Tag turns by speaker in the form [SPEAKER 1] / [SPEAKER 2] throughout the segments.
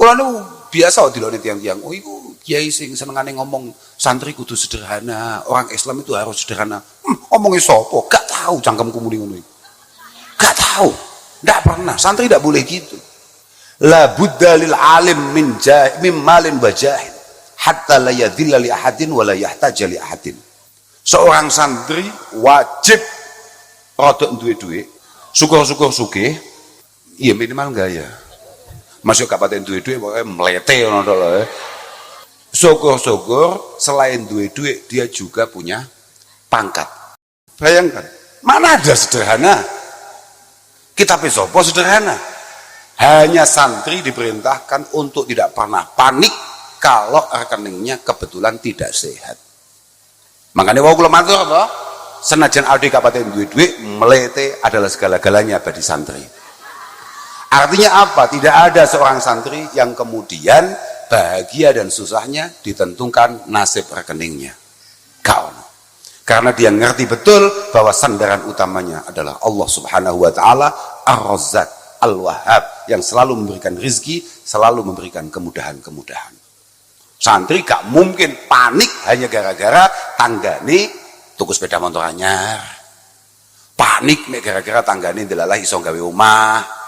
[SPEAKER 1] Kula niku biasa dilone tiang-tiang, oh iku kiai sing senengane ngomong santri kudu sederhana, orang Islam itu harus sederhana. Omongin sapa? Gak tahu cangkemku muni ngono iku. Gak tahu. Ndak pernah. Santri tidak boleh gitu. La budda lil alim min malin wa jahil hatta la yadhilla li ahadin wa la yahtaja li ahadin. Seorang santri wajib rodok duwe duit, syukur-syukur sugih, iya minimal gaya. Masuk kabupaten duwe duit pokoknya melete ngono to lho. Syukur-syukur selain duwe duit dia juga punya pangkat. Bayangkan, mana ada sederhana? Kitab sapa sederhana? Hanya santri diperintahkan untuk tidak pernah panik kalau rekeningnya kebetulan tidak sehat. Makanya wau kula matur apa? Senajan aldi kabupaten duit melete adalah segala-galanya bagi santri. Artinya apa? Tidak ada seorang santri yang kemudian bahagia dan susahnya ditentukan nasib rekeningnya. Kau. Karena dia ngerti betul bahwa sandaran utamanya adalah Allah Subhanahu wa taala Ar-Razzaq Al-Wahhab yang selalu memberikan rizki, selalu memberikan kemudahan-kemudahan. Santri gak mungkin panik hanya gara-gara tanggane tuku sepeda motor anyar. Panik nek gara-gara tanggane dilalah iso gawe omah.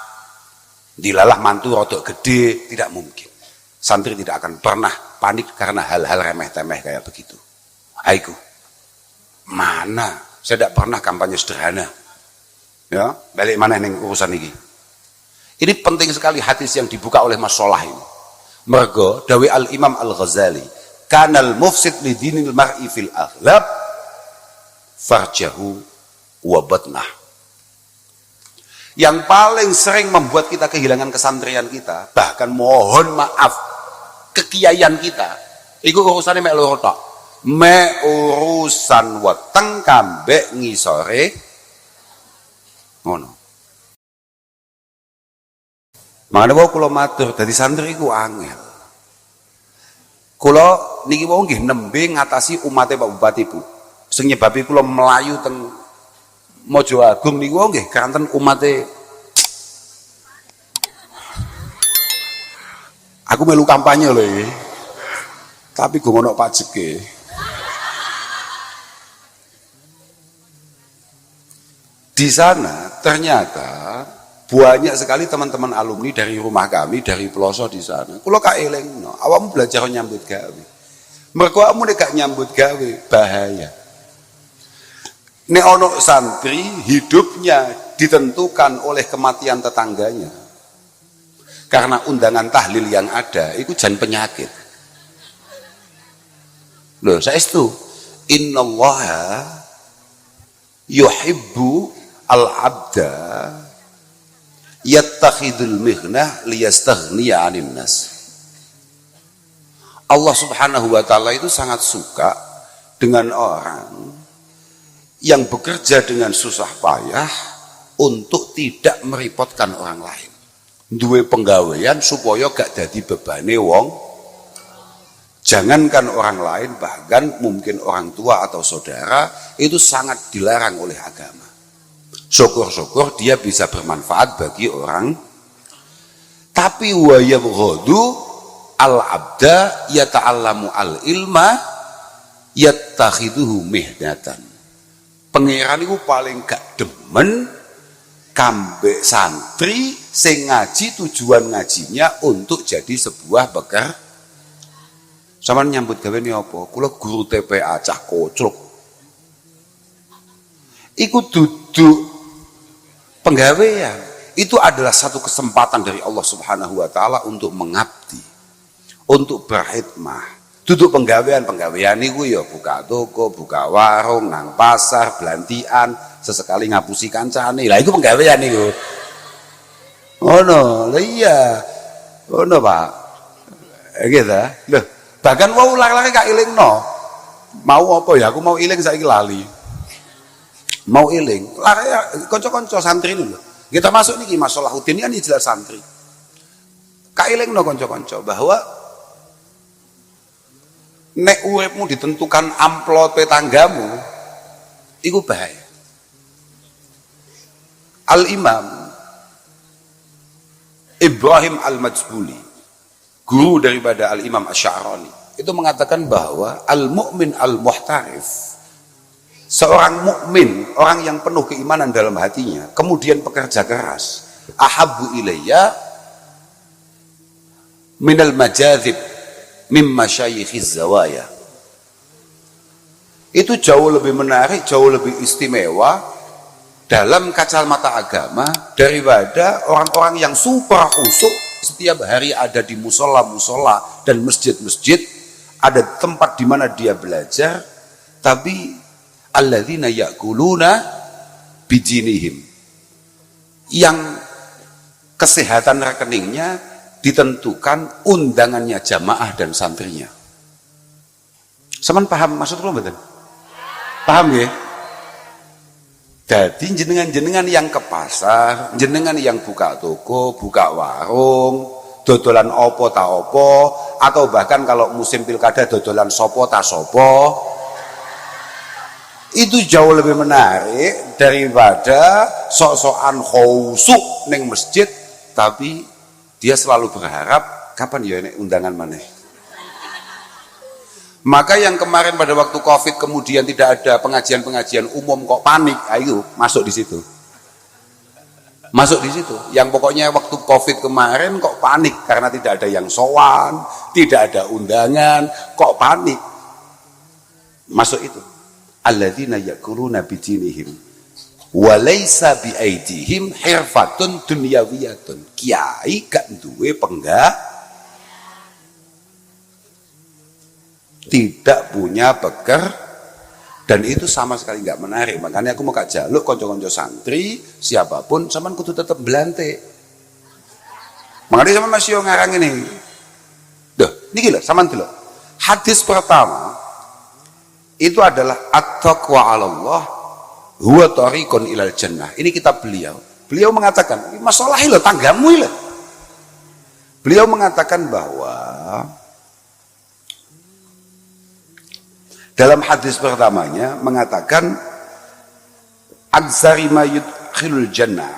[SPEAKER 1] Dilalah mantu rodok gede, tidak mungkin. Santri tidak akan pernah panik karena hal-hal remeh-temeh kayak begitu. Aiku. Mana? Saya tidak pernah kampanye sederhana. Ya, balik mana ning urusan ini. Ini penting sekali hadis yang dibuka oleh Mas Solah ini. Mergo dawi al-Imam Al-Ghazali, kanal mufsid li dinil mar'i fil aghlab farjahu wa batnah. Yang paling sering membuat kita kehilangan kesantrian kita, bahkan mohon maaf kekiaian kita, iku urusannya mek loro tok. Mek urusan weteng kambek ngisore ngono. Makanya wau kula matur dadi santri iku angel. Kula niki wau nggih nembe ngatasi umate Pak Bupati Bu. Sing nyebabi kula melayu teng Mojo Agung niku wau nggih kanten umate. Aku melu kampanye lho iki. Tapi gue ngono pajeke. Di sana ternyata banyak sekali teman-teman alumni dari rumah kami, dari pelosok di sana. Kulo kak elengno, awakmu belajar nyambut gawe. Mergo awakmu nek gak nyambut gawe bahaya. Nek ono santri hidupnya ditentukan oleh kematian tetangganya. Karena undangan tahlil yang ada, itu jan penyakit. Loh, saestu innallaha yuhibbu al-'abda yattakhidul mihnah liyastaghniya 'anil nas. Allah Subhanahu wa taala itu sangat suka dengan orang yang bekerja dengan susah payah untuk tidak merepotkan orang lain. Duwe penggawean supaya gak dadi bebane wong. Jangankan orang lain, bahkan mungkin orang tua atau saudara itu sangat dilarang oleh agama. Syukur-syukur dia bisa bermanfaat bagi orang. Tapi wa yabghadu al-'abda yata'allamu al-ilma yattakhiduhu mihnatan. Pangeran iku paling gak demen kambek santri sing ngaji tujuan ngajinya untuk jadi sebuah pekerjaan. Sampeyan nyambut gawe ni apa? Kula guru TPA cah kocluk. Iku duduk penggawean. Itu adalah satu kesempatan dari Allah Subhanahu wa taala untuk mengabdi, untuk berkhidmah. Duduk penggawean niku ya buka toko, buka warung, nang pasar, belantian, sesekali ngapusi kancane. Lah iku penggawean niku. Ono, lha iya. Ono, Pak. Gitu. Loh, bahkan wau laki-laki gak ilingno. Mau apa ya? Aku mau iling saiki lali. Mau iling. Laki kanca-kanca santri lho. Kita masuk niki Mas Salahuddin kan jelas santri. Kak ilingno kanca-kanca bahwa nek uripmu ditentukan amplope tanggamu iku bahaya. Al-Imam Ibrahim Al-Majbuli guru daripada Al-Imam Asy'arani, itu mengatakan bahwa al-mu'min al-muhtarif, seorang mukmin, orang yang penuh keimanan dalam hatinya, kemudian pekerja keras, ahabbu ilayya minal majadzib mimma syayikhiz zawaya. Itu jauh lebih menarik, jauh lebih istimewa dalam kacamata agama daripada orang-orang yang super khusyuk setiap hari ada di musola-musola dan masjid-masjid, ada tempat di mana dia belajar, tapi alladzina ya'kuluna bijinihim, yang kesehatan rekeningnya ditentukan undangannya jamaah dan santrinya. Saman paham maksud kula mboten? Paham ya? Jadi jenengan-jenengan yang ke pasar, jenengan yang buka toko, buka warung, dodolan opo ta opo, atau bahkan kalau musim pilkada dodolan sopo ta sopo, itu jauh lebih menarik daripada sok-sokan khusyuk neng masjid, tapi dia selalu berharap kapan ya ini undangan maneh. Maka yang kemarin pada waktu Covid kemudian tidak ada pengajian-pengajian umum kok panik, ayo masuk di situ. Masuk di situ. Yang pokoknya waktu Covid kemarin kok panik karena tidak ada yang sowan, tidak ada undangan, kok panik. Masuk itu. Alladzina ya'kuluna bijinihim wa laisa biaidihim hirfatun dunyawiyatun. Kiai gak duwe tidak punya dan itu sama sekali nggak menarik. Makanya aku mau kak jaluk konco-konco santri siapapun saman kudu tetap belante. Makanya sama masih ngarang ini. Duh, ini gila saman dulu. Hadis pertama itu adalah at-taqwa 'ala Allah huwa tariqun ilal jannah. Ini kitab beliau. Beliau mengatakan, masalah lo tanggamu lo. Beliau mengatakan bahwa dalam hadis pertamanya mengatakan aksari ma yudkhilul jannah,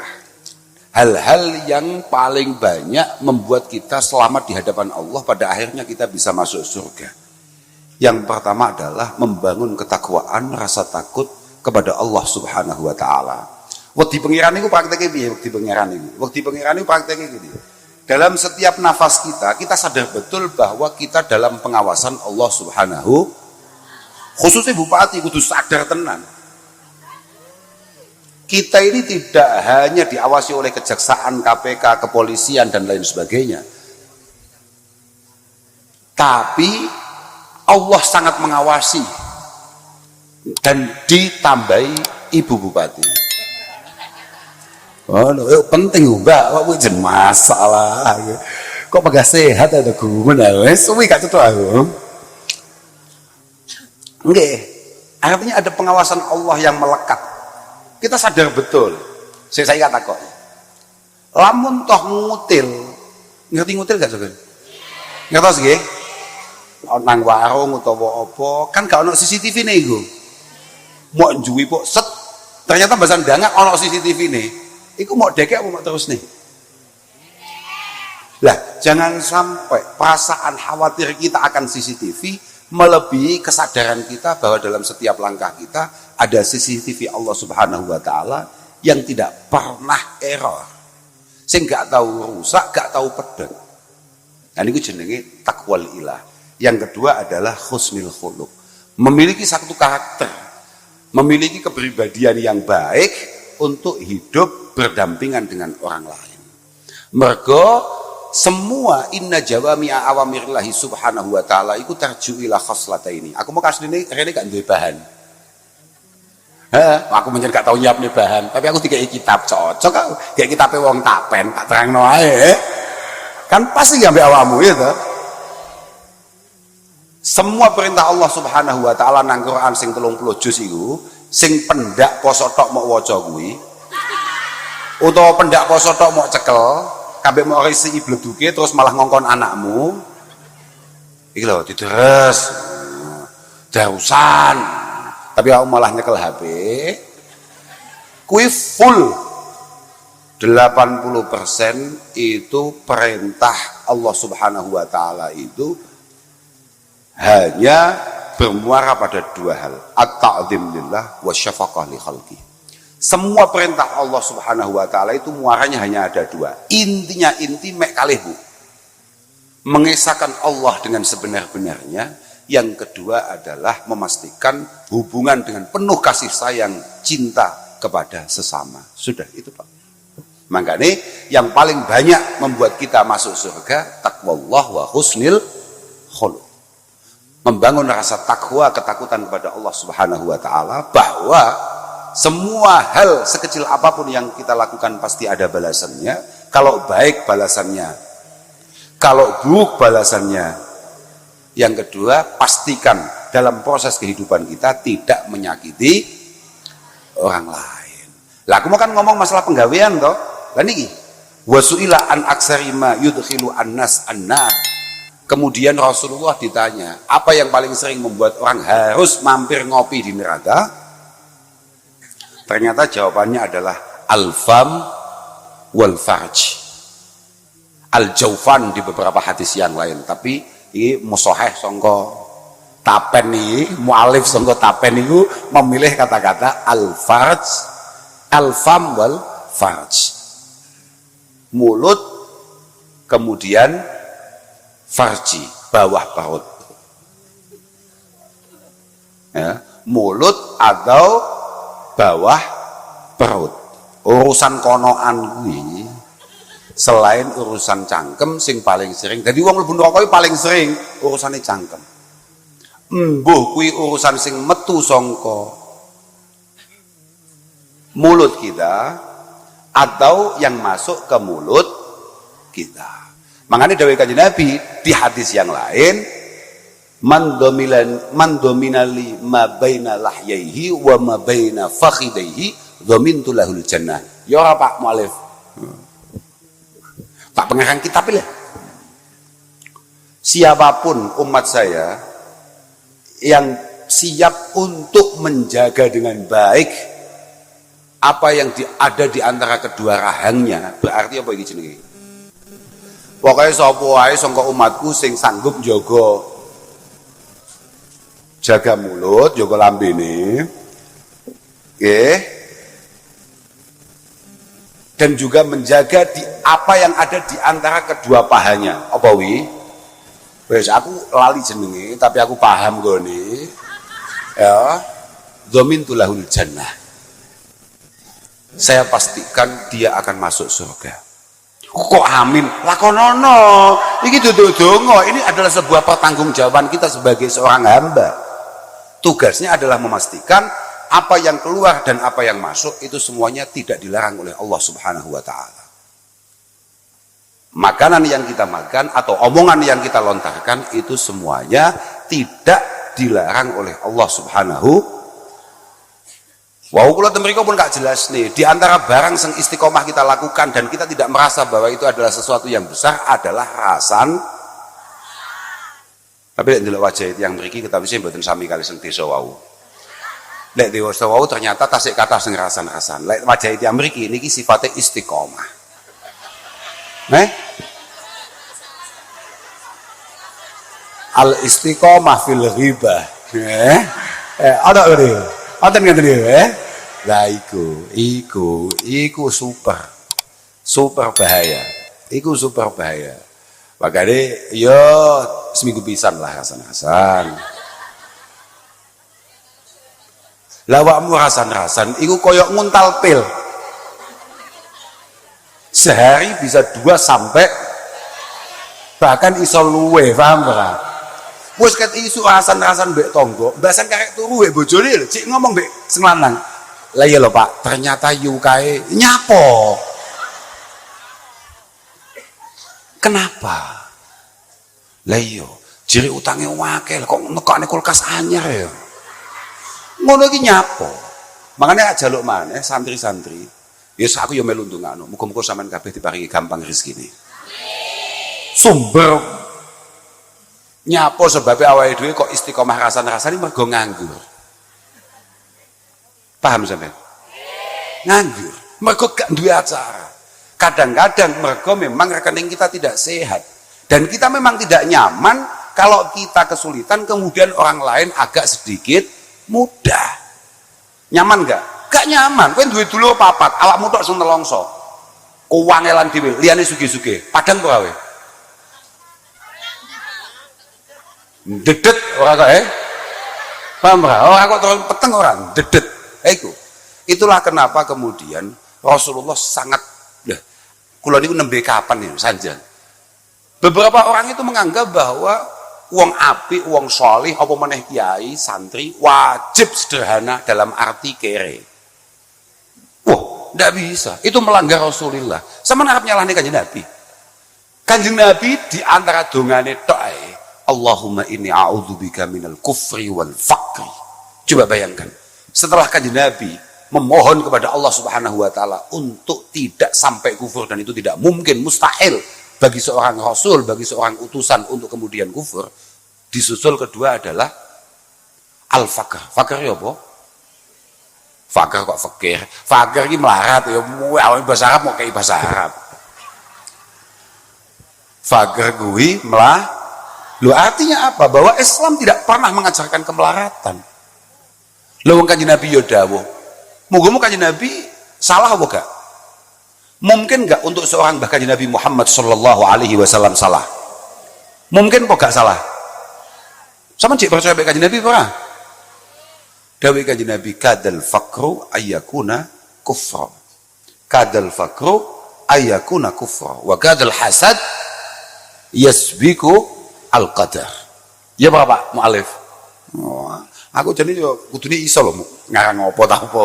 [SPEAKER 1] hal-hal yang paling banyak membuat kita selamat di hadapan Allah, pada akhirnya kita bisa masuk surga. Yang pertama adalah membangun ketakwaan, rasa takut kepada Allah Subhanahu wa taala. Wedi pengiran niku prakteke piye wedi pengiran niku? Wedi pengiran niku prakteke gini. Dalam setiap nafas kita sadar betul bahwa kita dalam pengawasan Allah Subhanahu, khususnya bupati kudu sadar tenan. Kita ini tidak hanya diawasi oleh kejaksaan, KPK, kepolisian dan lain sebagainya, tapi Allah sangat mengawasi dan ditambahi Ibu Bupati. Oh, penting mbak, kok jen masalah. Kok pegah sehat ada gumun wes, suwi gak cetha aku. Enggak, artinya ada pengawasan Allah yang melekat. Kita sadar betul. Saya kata kok, lamun toh ngutil, ngerti ngutil gak Sogen? Ngerti sih? Nang warung utawa apa, kan gak ono CCTV nih iku. Mau njuwi kok set, ternyata bahasan dangak ono CCTV nih. Iku mau dekek apa mau terus nih? Lah, jangan sampai perasaan khawatir kita akan CCTV melebihi kesadaran kita bahwa dalam setiap langkah kita ada CCTV Allah Subhanahu wa taala yang tidak pernah error. Sing gak tahu rusak, gak tahu pedang. Nah niku jenenge taqwal ilah. Yang kedua adalah husnul khuluq. Memiliki satu karakter, memiliki kepribadian yang baik untuk hidup berdampingan dengan orang lain. Mergo semua inna jawami'a awamirillahi subhanahu wa ta'ala iku tarju ila khoslataini. Aku mau kasih ini gak duwe bahan. Aku mungkin gak tahu nyiapne bahan, tapi aku dikai kitab cocok aku. Kayak kitabnya wong tapen, tak terangno ae. Kan pasti ngambil awamu ya toh. Semua perintah Allah Subhanahu wa taala nang Quran sing 30 juz iku, sing pendak poso tok mok waca kuwi, utawa pendak poso tok mok cekel, kabeh mau risi ibleduke terus malah ngongkon anakmu iki lho diteres darusan tapi aku malah nyekel HP kuwi full 80% itu perintah Allah Subhanahu wa taala itu hanya bermuara pada dua hal, at-ta'zim lillah wa syafaqah li khalqi. Semua perintah Allah Subhanahu wa taala itu muaranya hanya ada dua. Intinya inti mek kalih Bu. Mengesahkan Allah dengan sebenar-benarnya. Yang kedua adalah memastikan hubungan dengan penuh kasih sayang, cinta kepada sesama. Sudah itu Pak. Makanya yang paling banyak membuat kita masuk surga taqwallah wa husnil khuluq. Membangun rasa takwa, ketakutan kepada Allah Subhanahu wa taala, bahwa semua hal sekecil apapun yang kita lakukan pasti ada balasannya. Kalau baik balasannya, kalau buruk balasannya. Yang kedua, pastikan dalam proses kehidupan kita tidak menyakiti orang lain. Lah aku mau kan ngomong masalah penggawean toh. Lah niki wasuila an aksari ma yudkhilu annas annar. Kemudian Rasulullah ditanya, apa yang paling sering membuat orang harus mampir ngopi di neraka? Ternyata jawabannya adalah al-fam wal farj. Al-jaufan di beberapa hadis yang lain, tapi ini musoheh songko tapen nih, mu'alif songko tapen itu memilih kata-kata al-farj, al-fam wal farj. Mulut, kemudian farji, bawah perut. Ya, mulut atau bawah perut. Urusan konoan ini selain urusan cangkem sing paling sering. Jadi wong mlebu neraka paling sering urusane cangkem. Mbuh kuwi urusan sing metu sangka mulut kita atau yang masuk ke mulut kita. Makanya dawuh Kanjeng Nabi di hadis yang lain, man dominali ma baina lahyaihi wa ma baina fakhidaihi dhamintu lahul jannah. Ya ora Pak Mualif. Pak pengarang kitab lah. Siapapun umat saya yang siap untuk menjaga dengan baik apa yang ada di antara kedua rahangnya, berarti apa ini jenenge? Pokoknya sapa wae sangka umatku sing sanggup jaga mulut, jaga lambene. Nggih. Dan juga menjaga di apa yang ada di antara kedua pahanya. Apa wi? Wes aku lali jenenge, tapi aku paham gone. Ya, dhamintu lahul jannah. Saya pastikan dia akan masuk surga. Kok amin? Lakonono. Iki dudu donga. Ini adalah sebuah pertanggungjawaban kita sebagai seorang hamba. Tugasnya adalah memastikan apa yang keluar dan apa yang masuk itu semuanya tidak dilarang oleh Allah Subhanahu wa taala. Makanan yang kita makan atau omongan yang kita lontarkan itu semuanya tidak dilarang oleh Allah Subhanahu. Wau kula temriko pun gak jelas nih. Di antara barang yang istiqomah kita lakukan dan kita tidak merasa bahwa itu adalah sesuatu yang besar adalah rasan. Tapi nek ndelok wajah yang mriki kita bisa mboten sami kali sing desa wau. Lek dewasa wau ternyata tasik kata sing rasan-rasan. Lek wajah itu mriki niki sifatnya istiqomah. Al istiqomah fil ghibah. Ada ngene. Ada ngene Lah iku super bahaya. Iku super bahaya. Makanya yo seminggu pisan lah rasan-rasan. Lawakmu rasan-rasan, iku koyok nguntal pil. Sehari bisa 2 sampai bahkan iso luwe, paham ora? Wis ket isu rasan-rasan mbek tonggo, mbasan karek turu mbek bojone lho, cik ngomong mbek sing lanang. Lah iya lho Pak, ternyata yukae nyapo. Kenapa? Lah iya, jere utange akeh kok nekane kulkas anyar ya. Ngono iki nyapo. Makanya jaluk maneh santri-santri. Yes aku yo melu ndongakno, muga-muga sampean kabeh diparingi gampang rezekine. Sumber nyapo sebab awake dhewe kok istiqomah rasan-rasane mergo nganggur. Paham sampean? Nganggur, mergo gak duwe acara. Kadang-kadang mergo memang rekening kita tidak sehat dan kita memang tidak nyaman kalau kita kesulitan kemudian orang lain agak sedikit mudah. Nyaman gak? Gak nyaman. Kowe duwe dulur papat, awakmu tok sing nelongso. Kuwangelan dhewe, liyane sugih-sugih. Padang kok awe. Dedet ora kok paham ora? Ora kok terus peteng ora, dedet. Iku. Itulah kenapa kemudian Rasulullah sangat kula niku nembe kapan ya sanjan. Beberapa orang itu menganggap bahwa wong apik, wong solih, apa meneh kiai, santri wajib sederhana dalam arti kere. Wah, ndak bisa. Itu melanggar Rasulullah. Sama arep nyalahne Kanjeng Nabi. Kanjeng Nabi di antara dongane tok ae, Allahumma inni a'udzubika minal kufri wal faqri. Coba bayangkan, setelah Kanjeng Nabi memohon kepada Allah Subhanahu wa taala untuk tidak sampai kufur, dan itu tidak mungkin, mustahil bagi seorang rasul, bagi seorang utusan untuk kemudian kufur. Disusul kedua adalah al-faqr. Faqr ya apa? Faqr kok fakir. Faqr iki melarat ya, bahasa Arab mau kayak bahasa Arab. Faqr kuwi Loh, artinya apa? Bahwa Islam tidak pernah mengajarkan kemelaratan. Loh, Kanjeng Nabi ya dawuh, muga-muga Kanjeng Nabi salah apa gak? Mungkin gak untuk seorang bahkan Nabi Muhammad sallallahu alaihi wasallam salah? Mungkin kok gak salah? Sama cik percaya Kanjeng Nabi ora? Dawuh Kanjeng Nabi, kadal faqru ayyakuna kufra. Kadal faqru ayyakuna kufra wa kadal hasad yasbiku al-qadar. Ya Pak Mu'alif. Oh, aku jadi yo kudune iso lho ngarang apa ta apa.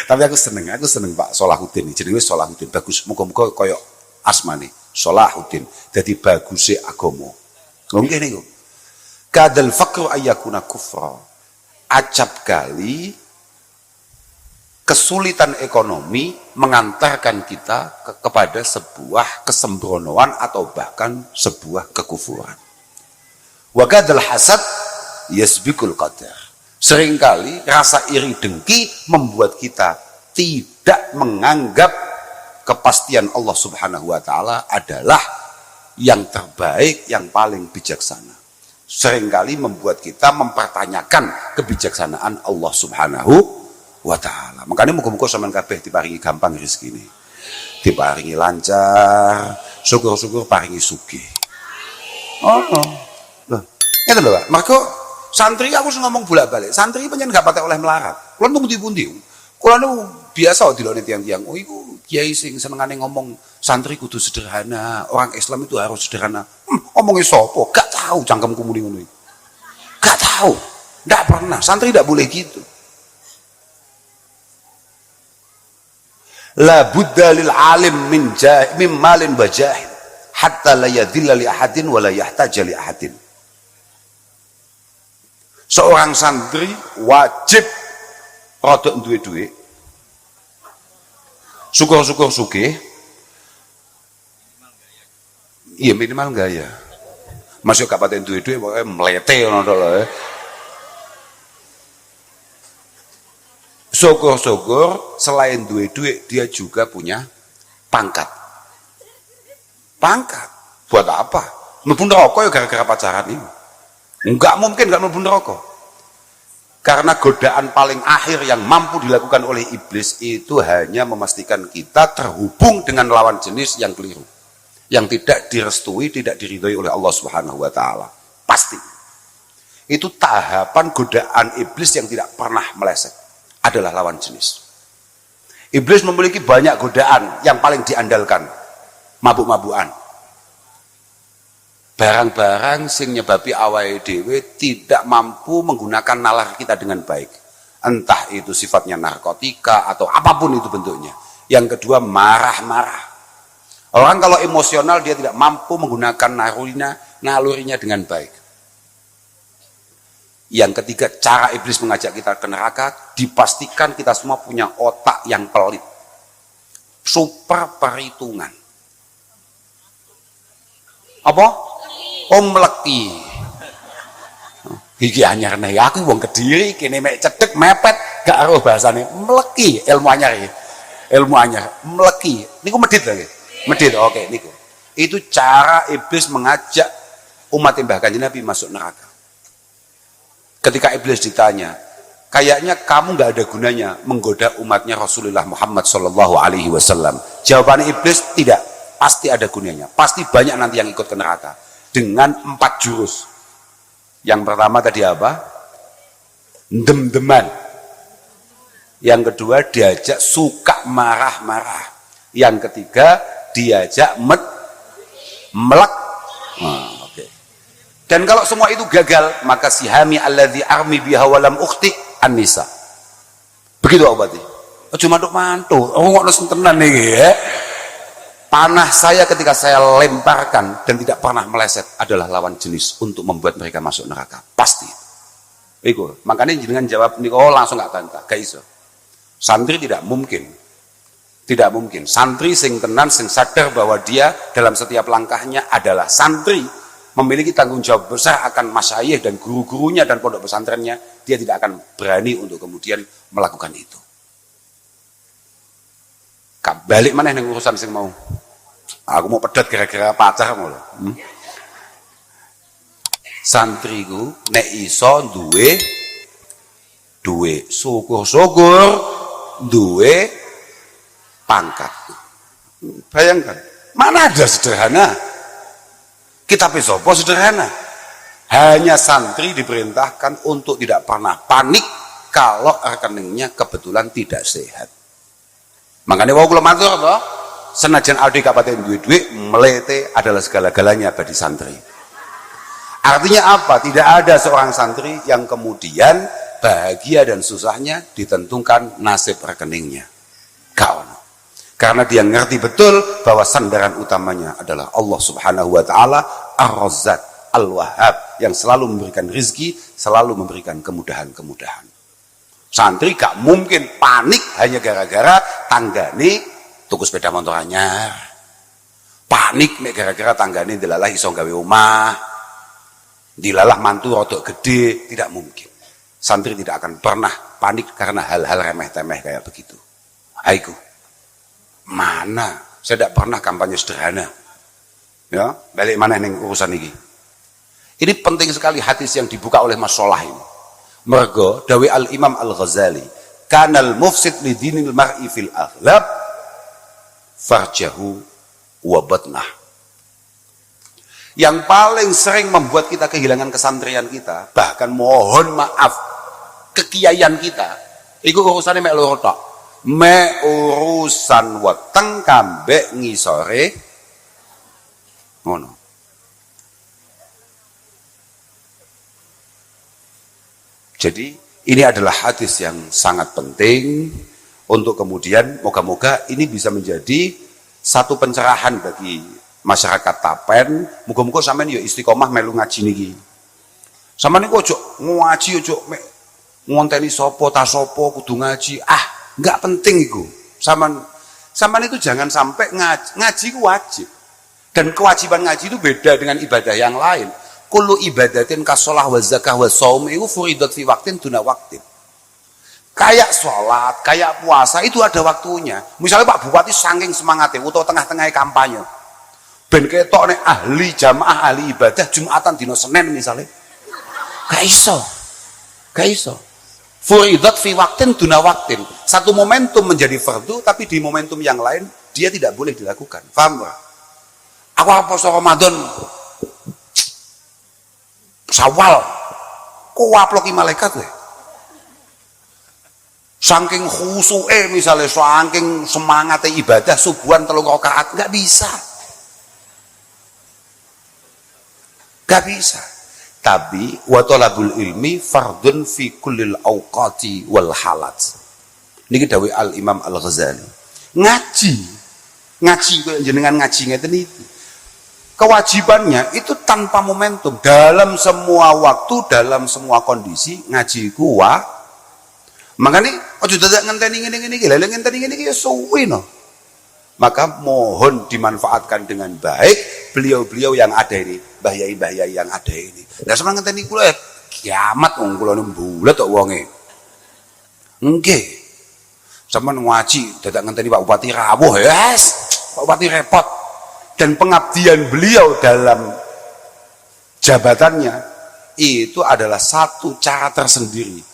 [SPEAKER 1] Tapi aku seneng Pak Solahuddin. Jenenge Solahuddin bagus. Muga-muga kaya asmane Solahuddin. Dadi baguse agama. Mungkin niku. Kadal faqru ayyakuna kufra. Acap kali kesulitan ekonomi mengantarkan kita kepada sebuah kesembronoan atau bahkan sebuah kekufuran. Wa kadal hasad yasbikul qadar. Seringkali rasa iri dengki membuat kita tidak menganggap kepastian Allah Subhanahu wa taala adalah yang terbaik, yang paling bijaksana. Seringkali membuat kita mempertanyakan kebijaksanaan Allah Subhanahu wa ta'ala. Makanya muga-muga sampean kabeh diparingi gampang rezekine. Diparingi lancar, syukur-syukur paringi sugih. Oh. Loh, ngeten lho, Pak. Mergo santri aku sing ngomong bolak-balik. Santri pancen gak patek oleh melarat. Kula nu pundi-pundi. Kula nu biasa dilone tiang-tiang. Oh iku kiai sing senengane ngomong santri kudu sederhana, orang Islam itu harus sederhana. Ngomongin sapa? Gak tahu cangkemku muni ngono iki. Gak tahu. Ndak pernah. Santri ndak boleh gitu. La budda lil alim min malin bajahil hatta la yadhilla li ahadin wa la yahtaja li ahadin. Seorang santri wajib rada duwe dhuwit. Syukur-syukur sugih. Iya minimal gaya. Masuk kabupaten duwe dhuwit pokoke mlete ngono to lho. Syukur-syukur selain duwe duit dia juga punya pangkat. Pangkat buat apa? Mlebu neraka ya gara-gara pacaran ini. Enggak mungkin enggak mlebu neraka. Karena godaan paling akhir yang mampu dilakukan oleh iblis itu hanya memastikan kita terhubung dengan lawan jenis yang keliru, yang tidak direstui, tidak diridhoi oleh Allah Subhanahu wa taala. Pasti. Itu tahapan godaan iblis yang tidak pernah meleset. Adalah lawan jenis. Iblis memiliki banyak godaan yang paling diandalkan. Mabuk-mabukan. Barang-barang sing nyebabi awake dhewe tidak mampu menggunakan nalar kita dengan baik. Entah itu sifatnya narkotika atau apapun itu bentuknya. Yang kedua marah-marah. Orang kalau emosional dia tidak mampu menggunakan nalurinya dengan baik. Yang ketiga, cara iblis mengajak kita ke neraka, dipastikan kita semua punya otak yang pelit. Super perhitungan. Apa? Meleki. Iki anyar nih, aku wong Kediri, kene mek cedek mepet, gak aruh bahasane. Meleki ilmu anyar iki. ilmu anyar meleki niku medit lagi medit oke niku itu cara iblis mengajak umat Mbah Kanjeng Nabi masuk neraka. Ketika iblis ditanya, kayaknya kamu nggak ada gunanya menggoda umatnya Rasulullah Muhammad Shallallahu Alaihi Wasallam. Jawabannya iblis tidak, pasti ada gunanya, pasti banyak nanti yang ikut ke neraka dengan 4 jurus. Yang pertama tadi apa? Dem-deman. Yang kedua diajak suka marah-marah. Yang ketiga diajak melek. Nah, oke. Dan kalau semua itu gagal, maka sihami alladzi armi biha walam ukhti an-nisa. Begitu obatnya. Cuma untuk mantu. Oh, kok tenan nih ya. Panah saya ketika saya lemparkan dan tidak pernah meleset adalah lawan jenis untuk membuat mereka masuk neraka. Pasti. Iku. Makanya jenengan jawab niko langsung gak bantah, gak iso. Santri tidak mungkin. Tidak mungkin. Santri sing tenan sing sadar bahwa dia dalam setiap langkahnya adalah santri, memiliki tanggung jawab besar akan masyayikh dan guru-gurunya dan pondok pesantrennya, dia tidak akan berani untuk kemudian melakukan itu. Balik mana yang urusan sing mau? Aku mau pedot gara-gara pacar mau lho. Santriku nek iso duwe syukur-syukur duwe pangkat. Bayangkan, mana ada sederhana? Kitab Sopo sederhana. Hanya santri diperintahkan untuk tidak pernah panik kalau rekeningnya kebetulan tidak sehat. Makanya wau kula matur to, senajan aldi kapaten duwe-duwe, melete adalah segala-galanya bagi santri. Artinya apa? Tidak ada seorang santri yang kemudian bahagia dan susahnya ditentukan nasib rekeningnya. Gak. Karena dia ngerti betul bahwa sandaran utamanya adalah Allah Subhanahu wa taala Ar-Razzaq Al-Wahhab yang selalu memberikan rizki, selalu memberikan kemudahan-kemudahan. Santri gak mungkin panik hanya gara-gara tanggane tuku sepeda motor anyar. Panik nek gara-gara tanggane dilalah iso gawe omah. Dilalah mantu rodok gede, tidak mungkin. Santri tidak akan pernah panik karena hal-hal remeh-temeh kayak begitu. Aiku. Mana? Saya tidak pernah kampanye sederhana. Ya, balik mana ning urusan ini. Ini penting sekali hadis yang dibuka oleh Mas Solah ini. Mergo dawi al-Imam Al-Ghazali, kanal mufsid li dinil mar'i fil aghlab farjahu wa batnah. Yang paling sering membuat kita kehilangan kesantrian kita, bahkan mohon maaf kekiaian kita, iku urusannya mek loro tok. Mek urusan weteng kambek ngisore ngono. Jadi ini adalah hadis yang sangat penting untuk kemudian moga-moga ini bisa menjadi satu pencerahan bagi masyarakat Tapen. Moga-moga sampean yo istiqomah melu ngaji niki. Sampeyan niku ojo ngaji ojo ngonteni sapa ta sapa kudu ngaji. Enggak penting iku. Sampeyan itu jangan sampai ngaji ku wajib. Dan kewajiban ngaji itu beda dengan ibadah yang lain. Kullu ibadatin kasolah wa zakah wa saum itu furidat fi waktin duna waktin. Kayak sholat, kayak puasa itu ada waktunya. Misalnya Pak Bupati saking semangatnya utawa tengah-tengah kampanye. Ben ketok nek ahli jamaah ahli ibadah Jumatan dina Senin misalnya. Gak iso. Gak iso. Furidat fi waktin duna waktin. Satu momentum menjadi fardu tapi di momentum yang lain dia tidak boleh dilakukan. Paham? Aku puasa Ramadan Sawal, kok waploki malaikat we? Saking khusuke misalnya, saking semangatnya ibadah subuhan 3 rakaat, nggak bisa. Nggak bisa. Tapi wa talabul ilmi fardun fi kullil awqati wal halat. Niki dawuh Al Imam Al Ghazali. Ngaji kok jenengan ngaji ngeten iki. Kewajibannya itu tanpa momentum, dalam semua waktu, dalam semua kondisi ngaji ku wa. Makanya ojo dadak ngenteni ngene-ngene iki, lha ngenteni ngene iki ya suwi no. Maka mohon dimanfaatkan dengan baik beliau-beliau yang ada ini, Mbah Yai yang ada ini. Lah sampeyan ngenteni kula kiamat wong kula bulet kok wonge. Nggih. Cuman ngaji dadak ngenteni Pak Bupati rawuh, yes. Pak Bupati repot. Dan pengabdian beliau dalam jabatannya itu adalah satu cara tersendiri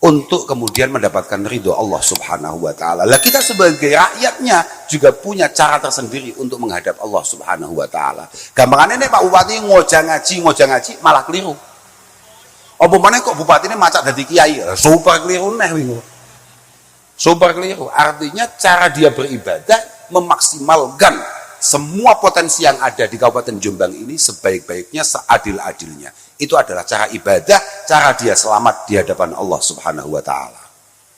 [SPEAKER 1] untuk kemudian mendapatkan ridho Allah Subhanahu wa taala. Lah kita sebagai rakyatnya juga punya cara tersendiri untuk menghadap Allah Subhanahu wa taala. Gampangannya nih Pak Bupati ngojang ngaji malah keliru. Apa meneh kok bupati ini macak dadi kiai? Super keliru neh wingi. Super keliru. Artinya cara dia beribadah memaksimalkan semua potensi yang ada di Kabupaten Jombang ini sebaik-baiknya, seadil-adilnya. Itu adalah cara ibadah, cara dia selamat di hadapan Allah Subhanahu wa taala.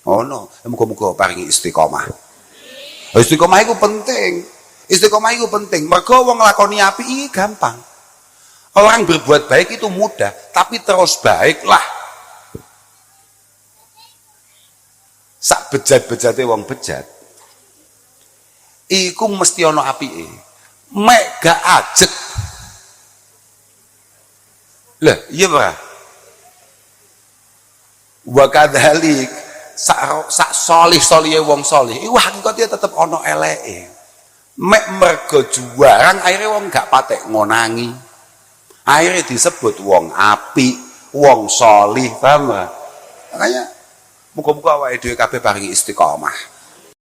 [SPEAKER 1] Oh no, muga-muga paringi istiqomah. Istiqomah itu penting. Istiqomah itu penting. Mergo wong nglakoni apik gampang. Orang berbuat baik itu mudah, tapi terus baiklah. Sak bejat-bejate wong bejat. Iku mesti ana apike. Mek gak ajek. Lah, iya Pak. Wa kadzalik sak solih-solihe wong solih, iku hakikate tetep ana eleke. Mek mergo juarang akhirnya wong gak patek ngonangi. Akhirnya disebut wong apik, wong solih, paham? Makanya muga-muga awake dhewe kabeh paringi istiqomah.